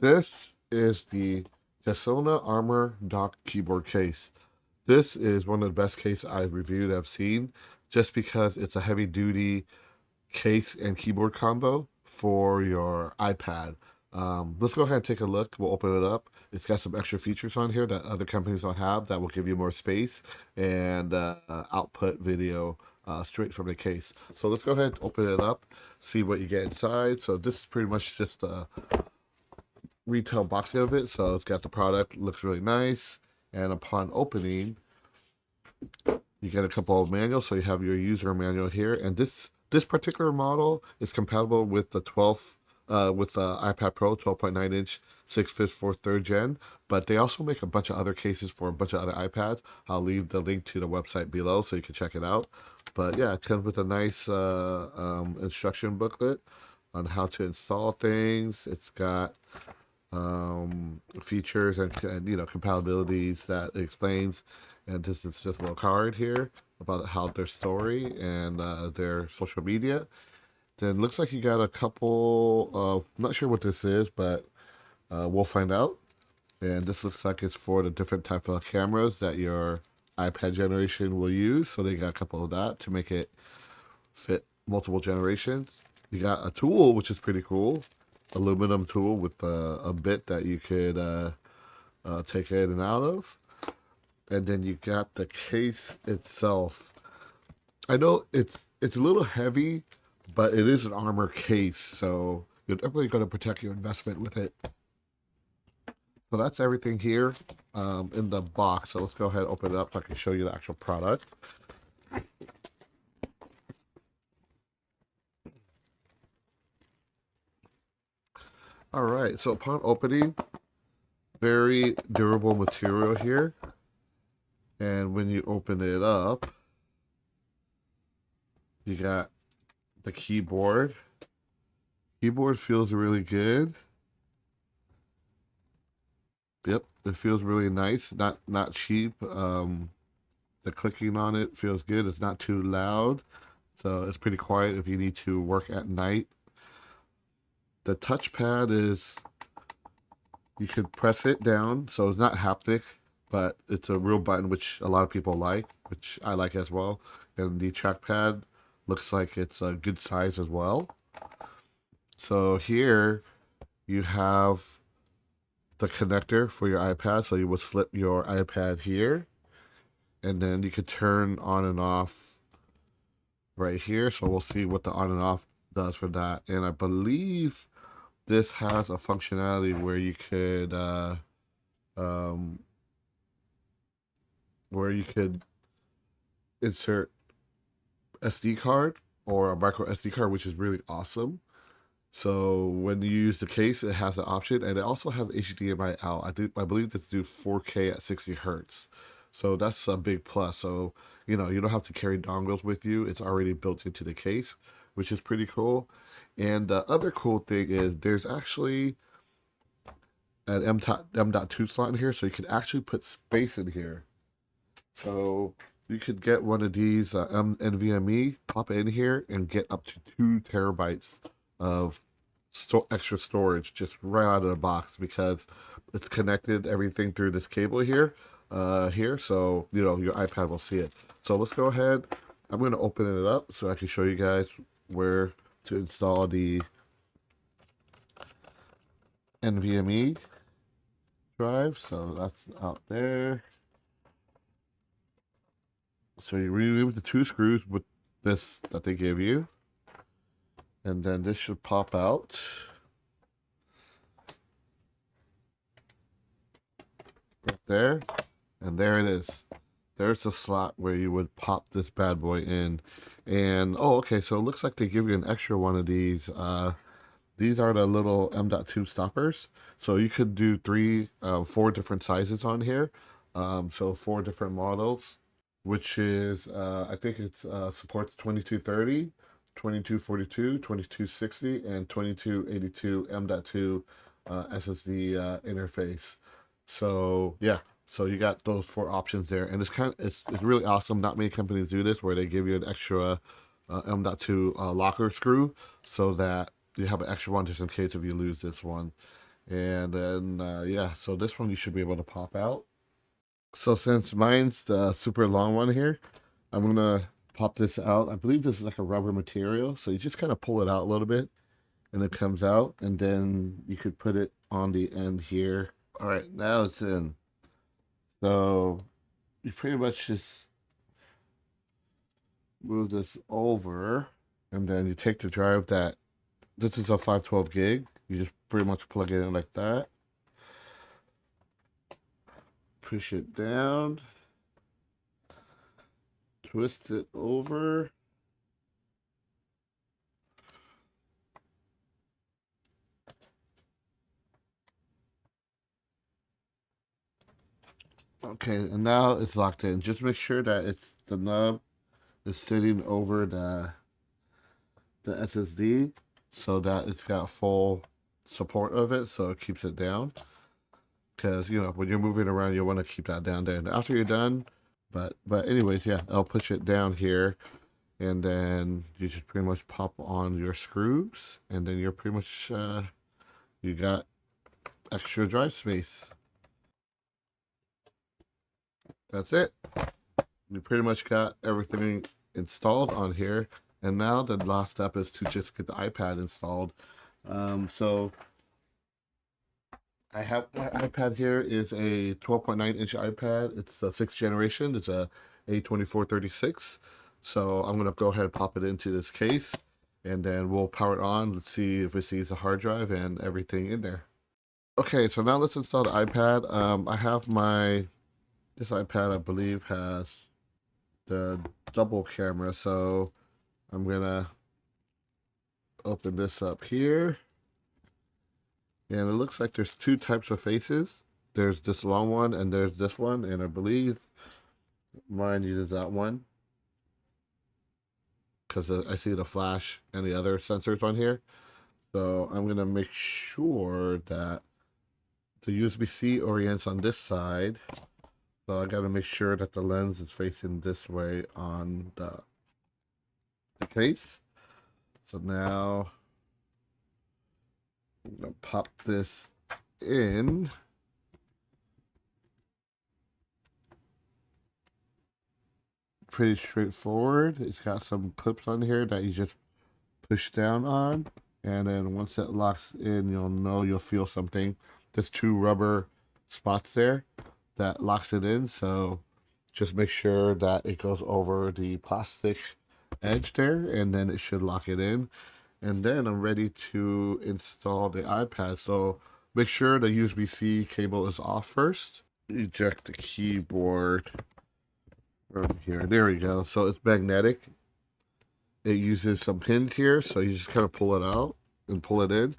This is the Chesona ArmorDock Keyboard Case. This is one of the best cases I've reviewed, I've seen, just because it's a heavy duty case and keyboard combo for your iPad. Let's go ahead and take a look. We'll open it up. It's got some extra features on here that other companies don't have that will give you more space and output video straight from the case. So let's go ahead and open it up, see what you get inside. So this is pretty much just a retail boxing of it. So it's got the product, looks really nice. And upon opening, you get a couple of manuals. So you have your user manual here, and this particular model is compatible with the 12th with the iPad Pro 12.9-inch 6/5 for 3rd gen, but they also make a bunch of other cases for a bunch of other iPads. I'll leave the link to the website below so you can check it out. But yeah, it comes with a nice instruction booklet on how to install things. It's got features and compatibilities that it explains, and this is just a little card here about how their story and their social media. Then looks like you got a couple of, not sure what this is, but we'll find out. And this looks like it's for the different type of cameras that your iPad generation will use. So they got a couple of that to make it fit multiple generations. You got a tool, which is pretty cool. Aluminum tool with a bit that you could take in and out of. And then you got the case itself. I know it's a little heavy, but it is an armor case, so you're definitely going to protect your investment with it. So that's everything here in the box. So let's go ahead and open it up so I can show you the actual product. All right, so upon opening, very durable material here. And when you open it up, you got the keyboard. Keyboard feels really good. Yep, it feels really nice. Not cheap. The clicking on it feels good. It's not too loud, so it's pretty quiet if you need to work at night. The touchpad is, you could press it down, so it's not haptic, but it's a real button, which a lot of people like, which I like as well. And the trackpad looks like it's a good size as well. So here you have the connector for your iPad. So you would slip your iPad here, and then you could turn on and off right here. So we'll see what the on and off does for that. And I believe this has a functionality where you could insert SD card or a micro SD card, which is really awesome. So when you use the case, it has an option, and it also has HDMI out. I believe this do 4K at 60 hertz. So that's a big plus. So you don't have to carry dongles with you. It's already built into the case, which is pretty cool. And the other cool thing is there's actually an M.2 slot in here, so you can actually put space in here. So you could get one of these NVMe, pop it in here, and get up to 2 terabytes of extra storage just right out of the box, because it's connected everything through this cable here, so your iPad will see it. So let's go ahead. I'm going to open it up so I can show you guys where to install the NVMe drive. So that's out there. So you remove the 2 screws with this that they give you, and then this should pop out. Right there, and there it is. There's the slot where you would pop this bad boy in. And oh, okay, so it looks like they give you an extra one of these. These are the little M.2 stoppers. So you could do 4 different sizes on here. So 4 different models, which is, I think it's supports 2230, 2242, 2260, and 2282 M.2 SSD interface. So yeah, so you got those 4 options there, and it's really awesome. Not many companies do this, where they give you an extra M.2 locker screw, so that you have an extra one just in case if you lose this one. And then, yeah, so this one you should be able to pop out. So since mine's the super long one here, I'm gonna pop this out. I believe this is like a rubber material, so you just kind of pull it out a little bit and it comes out, and then you could put it on the end here. All right, now it's in. So you pretty much just move this over, and then you take the drive that, this is a 512 gig. You just pretty much plug it in like that. Push it down. Twist it over. Okay, and now it's locked in. Just make sure that it's the nub is sitting over the SSD so that it's got full support of it, so it keeps it down. Because you know when you're moving around, you want to keep that down there. And after you're done, but anyways, yeah, I'll push it down here, and then you just pretty much pop on your screws, and then you're pretty much you got extra drive space. That's it. You pretty much got everything installed on here, and now the last step is to just get the iPad installed. So I have my iPad here is a 12.9-inch iPad. It's the 6th generation. It's a A2436. So I'm gonna go ahead and pop it into this case, and then we'll power it on. Let's see if it sees a hard drive and everything in there. Okay, so now let's install the iPad. I have this iPad, I believe, has the double camera, so I'm gonna open this up here, and it looks like there's two types of faces. There's this long one and there's this one, and I believe mine uses that one because I see the flash and the other sensors on here. So I'm gonna make sure that the USB-C orients on this side. So I gotta make sure that the lens is facing this way on the case. So now I'm gonna pop this in. Pretty straightforward. It's got some clips on here that you just push down on, and then once it locks in, you'll feel something. There's two rubber spots there that locks it in, so just make sure that it goes over the plastic edge there, and then it should lock it in. And then I'm ready to install the iPad. So make sure the USB-C cable is off first. Eject the keyboard from here. There we go. So it's magnetic. It uses some pins here, so you just kind of pull it out and pull it in.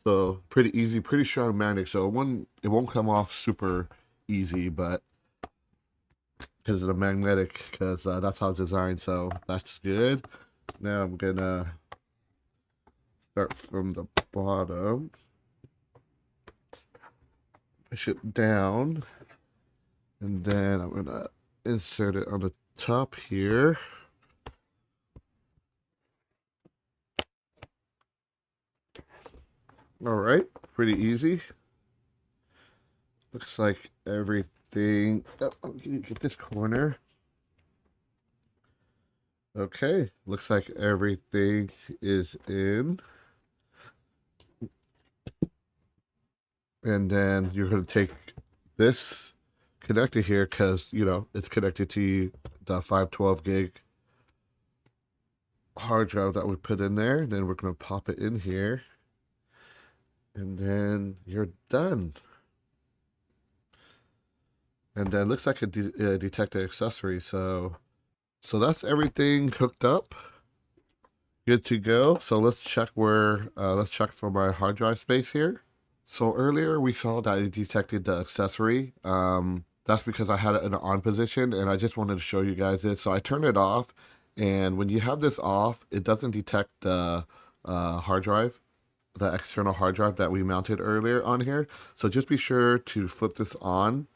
So pretty easy, pretty strong magnet. So it won't come off super easy, but because of the magnetic, because that's how it's designed. So that's good. Now I'm gonna start from the bottom, push it down, and then I'm gonna insert it on the top here. All right, pretty easy. Looks like everything. Oh, I'm gonna get this corner. Okay, looks like everything is in. And then you're going to take this connector here because, it's connected to the 512 gig hard drive that we put in there. And then we're going to pop it in here. And then you're done. And then it looks like a detected accessory. So that's everything hooked up. Good to go. So let's check let's check for my hard drive space here. So earlier we saw that it detected the accessory. That's because I had it in an on position, and I just wanted to show you guys this. So I turned it off, and when you have this off, it doesn't detect the hard drive, the external hard drive that we mounted earlier on here. So just be sure to flip this on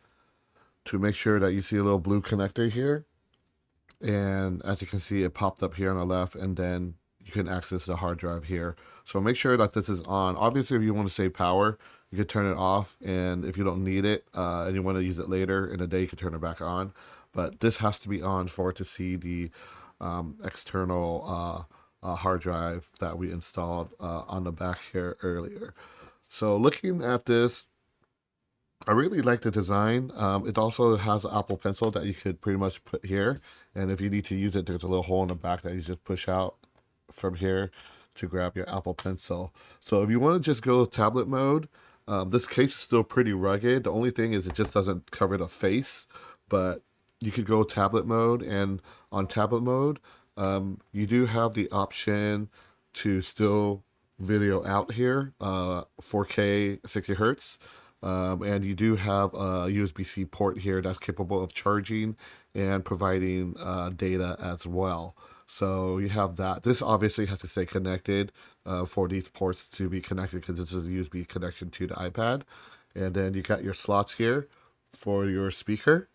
to make sure that you see a little blue connector here. And as you can see, it popped up here on the left, and then you can access the hard drive here. So make sure that this is on. Obviously, if you want to save power, you could turn it off, and if you don't need it and you want to use it later in the day, you can turn it back on. But this has to be on for it to see the external hard drive that we installed on the back here earlier. So looking at this, I really like the design. It also has an Apple Pencil that you could pretty much put here. And if you need to use it, there's a little hole in the back that you just push out from here to grab your Apple Pencil. So if you want to just go tablet mode, this case is still pretty rugged. The only thing is it just doesn't cover the face, but you could go tablet mode. And on tablet mode, you do have the option to still video out here, 4K 60 hertz. And you do have a USB-C port here that's capable of charging and providing data as well. So you have that. This obviously has to stay connected for these ports to be connected, because this is a USB connection to the iPad. And then you got your slots here for your speaker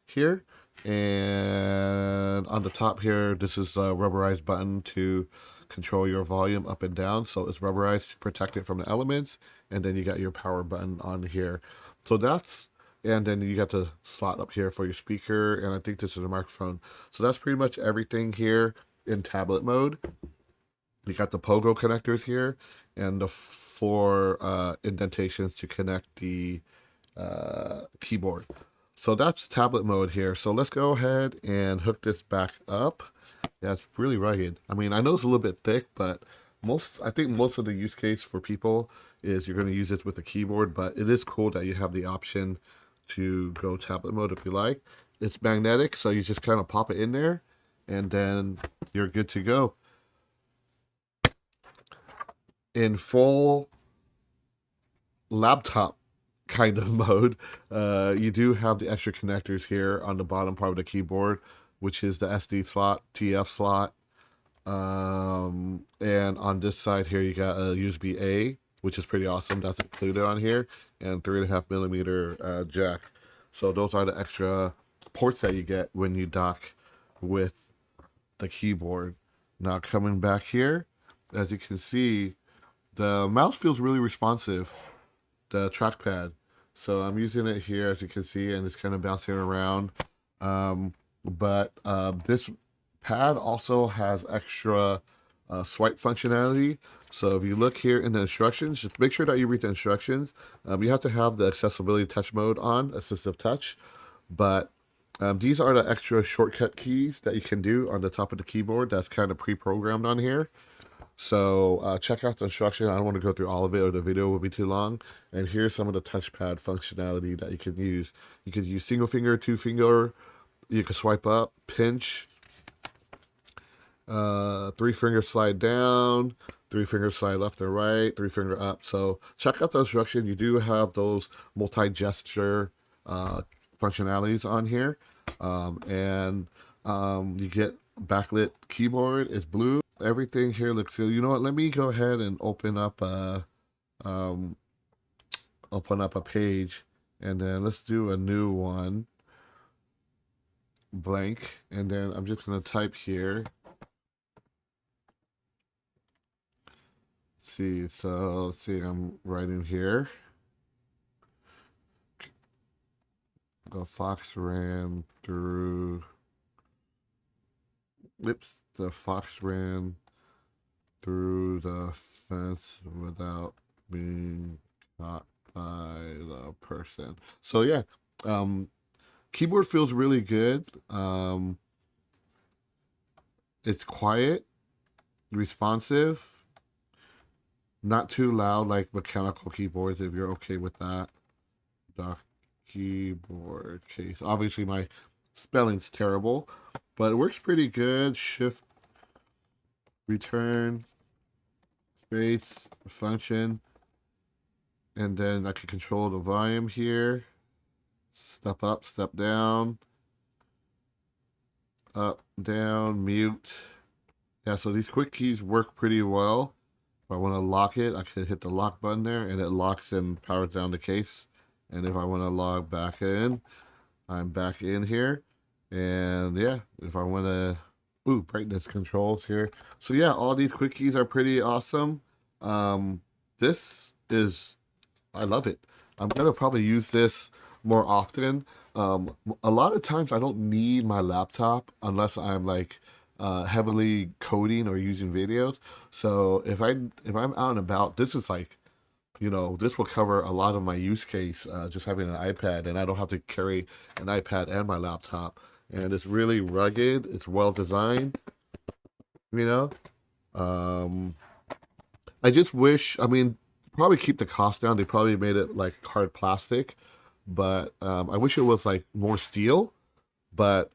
here. And on the top here, this is a rubberized button to control your volume up and down. So it's rubberized to protect it from the elements. And then you got your power button on here. So that's, and then you got the slot up here for your speaker. And I think this is a microphone. So that's pretty much everything here in tablet mode. You got the pogo connectors here and the 4 indentations to connect the keyboard. So that's tablet mode here. So let's go ahead and hook this back up. Yeah, it's really rugged. I mean, I know it's a little bit thick, but I think most of the use case for people is you're going to use this with a keyboard, but it is cool that you have the option to go tablet mode if you like. It's magnetic, so you just kind of pop it in there, and then you're good to go. In full laptop kind of mode, you do have the extra connectors here on the bottom part of the keyboard, which is the SD slot, TF slot, and on this side here you got a USB-A, which is pretty awesome. That's included on here, and 3.5mm jack. So those are the extra ports that you get when you dock with the keyboard. Now coming back here, as you can see, the mouse feels really responsive, the trackpad. So I'm using it here, as you can see, and it's kind of bouncing around. But this pad also has extra swipe functionality. So if you look here in the instructions, just make sure that you read the instructions. You have to have the accessibility touch mode on, assistive touch. But these are the extra shortcut keys that you can do on the top of the keyboard that's kind of pre-programmed on here. So check out the instruction. I don't want to go through all of it, or the video will be too long. And here's some of the touchpad functionality that you can use. You could use single finger, 2-finger. You can swipe up, pinch, 3-finger slide down, 3-finger slide left and right, 3-finger up. So check out the instruction. You do have those multi-gesture functionalities on here. And you get backlit keyboard. It's blue. Everything here looks good. You know what? Let me go ahead and open up a page, and then let's do a new one, blank, and then I'm just gonna type here. Let's see, I'm writing here. The fox ran through. Oops, the fox ran through the fence without being caught by the person. So yeah, keyboard feels really good. It's quiet, responsive, not too loud like mechanical keyboards, if you're okay with that. Dock Keyboard Case. Obviously my spelling's terrible, but it works pretty good. Shift, return, space, function, and then I can control the volume here. Step up, step down, up, down, mute. Yeah, so these quick keys work pretty well. If I want to lock it, I can hit the lock button there, and it locks and powers down the case. And if I want to log back in, I'm back in here. And yeah, if I want to, brightness controls here. So yeah, all these quick keys are pretty awesome. This is I love it. I'm gonna probably use this more often. A lot of times I don't need my laptop unless I'm like heavily coding or using videos. So if I'm out and about, this is like, you know, this will cover a lot of my use case, just having an iPad, and I don't have to carry an iPad and my laptop. And it's really rugged. It's well designed, you know. Um, I just wish, I mean, probably keep the cost down. They probably made it like hard plastic, but I wish it was like more steel. But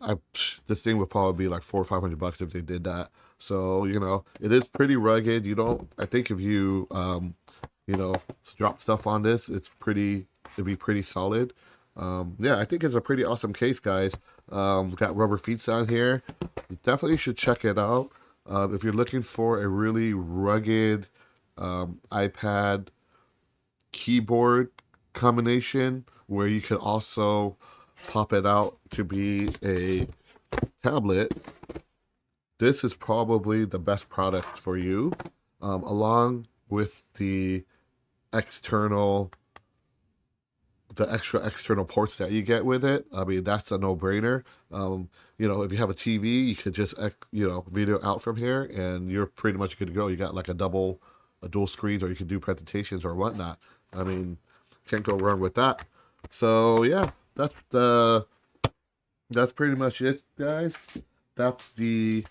this thing would probably be like 400 or 500 bucks if they did that. So you know, it is pretty rugged. You don't. I think if you you know, drop stuff on this, it'd be pretty solid. Yeah, I think it's a pretty awesome case, guys. Got rubber feet down here. You definitely should check it out. If you're looking for a really rugged iPad keyboard combination where you can also pop it out to be a tablet, this is probably the best product for you, along with external the extra external ports that you get with it. I mean, that's a no-brainer. You know, if you have a TV, you could just you know, video out from here, and you're pretty much good to go. You got like a dual screens, or you can do presentations or whatnot. I mean, can't go wrong with that. So yeah, that's pretty much it, guys. That's the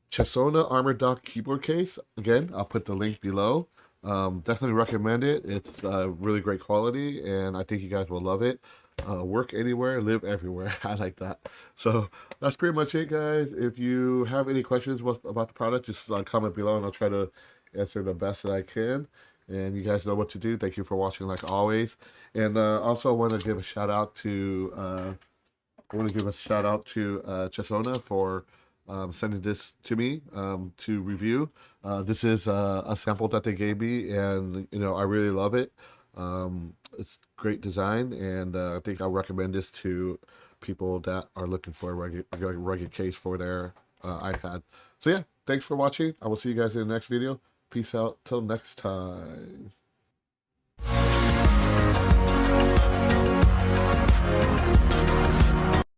Chesona ArmorDock Keyboard Case. Again, I'll put the link below. Definitely recommend it. It's really great quality, and I think you guys will love it. Work anywhere, live everywhere. I like that. So that's pretty much it, guys. If you have any questions about the product, just comment below, and I'll try to answer the best that I can. And you guys know what to do. Thank you for watching, like always. And also, I want to give a shout out to Chesona for sending this to me to review. This is a sample that they gave me, and you know, I really love it. It's great design, and I think I'll recommend this to people that are looking for a rugged case for their iPad. So yeah, thanks for watching. I will see you guys in the next video. Peace out till next time.